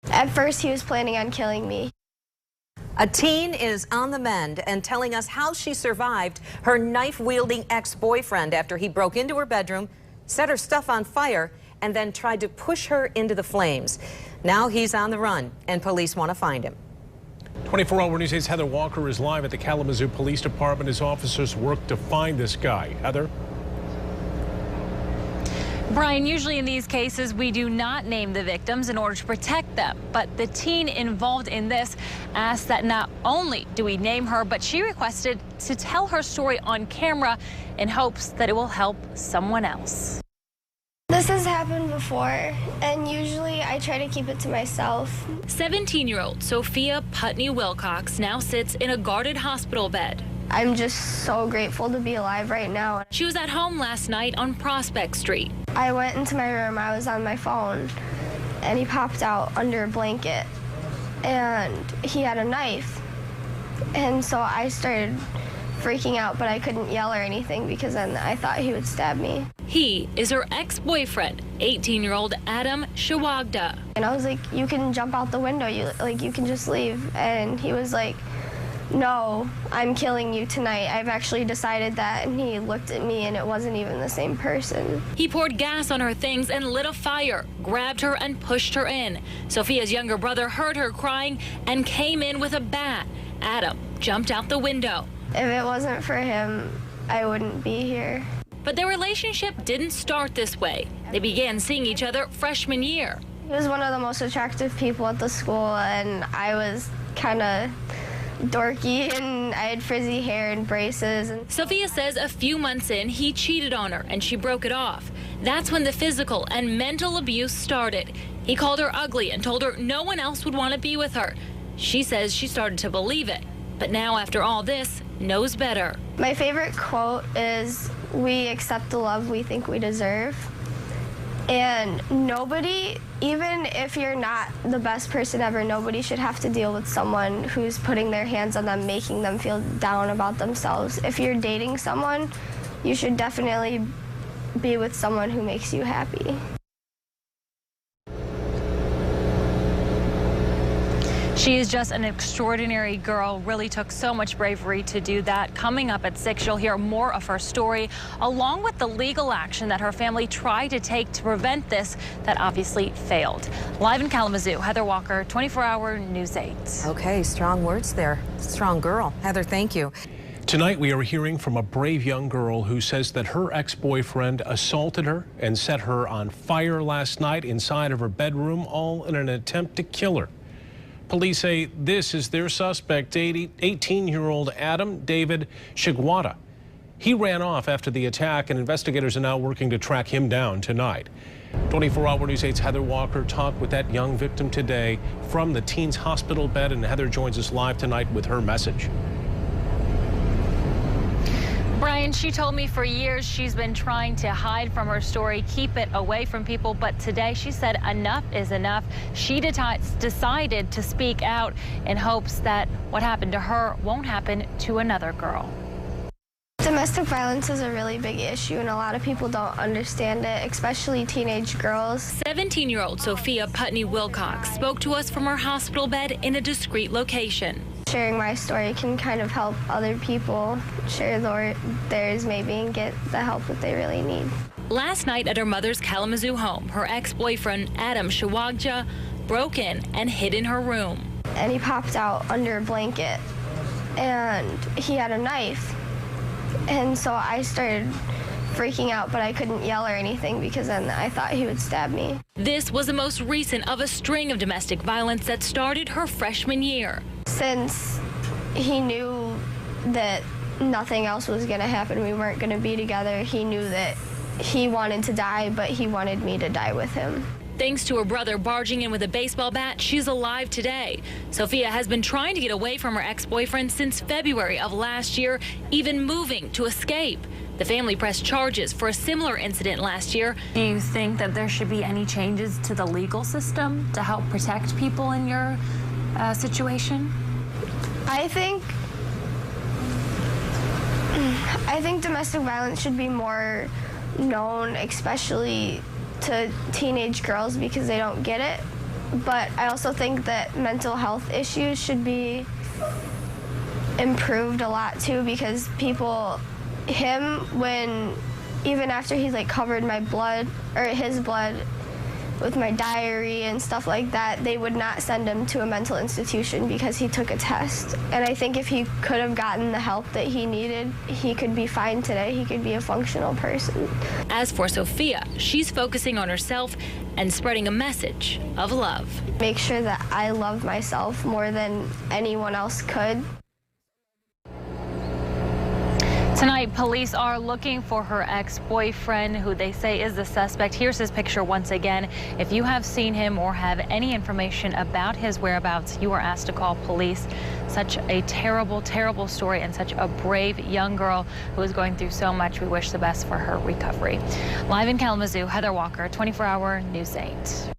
At first, he was planning on killing me. A teen is on the mend and telling us how she survived her knife-wielding ex-boyfriend after he broke into her bedroom, set her stuff on fire, and then tried to push her into the flames. Now he's on the run, and police want to find him. 24-Hour News 8's Heather Walker is live at the Kalamazoo Police Department as officers work to find this guy. Heather? Brian, usually in these cases, we do not name the victims in order to protect them. But the teen involved in this asked that not only do we name her, but she requested to tell her story on camera in hopes that it will help someone else. This has happened before, and usually I try to keep it to myself. 17-year-old Sophia Putney Wilcox now sits in a guarded hospital bed. I'm just so grateful to be alive right now. She was at home last night on Prospect Street. I went into my room, I was on my phone, and he popped out under a blanket, and he had a knife. And so I started freaking out, but I couldn't yell or anything because then I thought he would stab me. He is her ex-boyfriend, 18-year-old Adam Shawagda. And I was like, you can jump out the window, you can just leave. And he was like, no, I'm killing you tonight. I've actually decided that. And he looked at me and it wasn't even the same person. He poured gas on her things and lit a fire, grabbed her and pushed her in. Sophia's younger brother heard her crying and came in with a bat. Adam jumped out the window. If it wasn't for him, I wouldn't be here. But their relationship didn't start this way. They began seeing each other freshman year. He was one of the most attractive people at the school, and I was kind of dorky, and I had frizzy hair and braces. Sophia says a few months in, he cheated on her and she broke it off. That's when the physical and mental abuse started. He called her ugly and told her no one else would want to be with her. She says she started to believe it, but now after all this, knows better. My favorite quote is, "We accept the love we think we deserve." And nobody, even if you're not the best person ever, nobody should have to deal with someone who's putting their hands on them, making them feel down about themselves. If you're dating someone, you should definitely be with someone who makes you happy. She is just an extraordinary girl, really took so much bravery to do that. Coming up at 6, you'll hear more of her story, along with the legal action that her family tried to take to prevent this that obviously failed. Live in Kalamazoo, Heather Walker, 24-Hour News 8. Okay, strong words there. Strong girl. Heather, thank you. Tonight we are hearing from a brave young girl who says that her ex-boyfriend assaulted her and set her on fire last night inside of her bedroom, all in an attempt to kill her. Police say this is their suspect, 18-year-old Adam David Shawagda. He ran off after the attack, and investigators are now working to track him down tonight. 24-Hour News 8's Heather Walker talked with that young victim today from the teen's hospital bed, and Heather joins us live tonight with her message. Brian, she told me for years she's been trying to hide from her story, keep it away from people, but today she said enough is enough. She decided to speak out in hopes that what happened to her won't happen to another girl. Domestic violence is a really big issue, and a lot of people don't understand it, especially teenage girls. 17-year-old Sophia Putney Wilcox spoke to us from her hospital bed in a discreet location. Sharing my story can kind of help other people share theirs maybe and get the help that they really need. Last night at her mother's Kalamazoo home, her ex-boyfriend Adam Shawagda broke in and hid in her room. And he popped out under a blanket, and he had a knife. And so I started freaking out, but I couldn't yell or anything because then I thought he would stab me. This was the most recent of a string of domestic violence that started her freshman year. Since he knew that nothing else was going to happen, we weren't going to be together, he knew that he wanted to die, but he wanted me to die with him. Thanks to her brother barging in with a baseball bat, she's alive today. Sophia has been trying to get away from her ex-boyfriend since February of last year, even moving to escape. The family pressed charges for a similar incident last year. Do you think that there should be any changes to the legal system to help protect people in your situation? I think domestic violence should be more known, especially to teenage girls, because they don't get it. but I also think that mental health issues should be improved a lot too, because even after he like covered my blood or his blood with my diary and stuff like that, they would not send him to a mental institution because he took a test. And I think if he could have gotten the help that he needed, he could be fine today. He could be a functional person. As for Sophia, she's focusing on herself and spreading a message of love. Make sure that I love myself more than anyone else could. Tonight, police are looking for her ex-boyfriend, who they say is the suspect. Here's his picture once again. If you have seen him or have any information about his whereabouts, you are asked to call police. Such a terrible, terrible story, and such a brave young girl who is going through so much. We wish the best for her recovery. Live in Kalamazoo, Heather Walker, 24-hour News 8.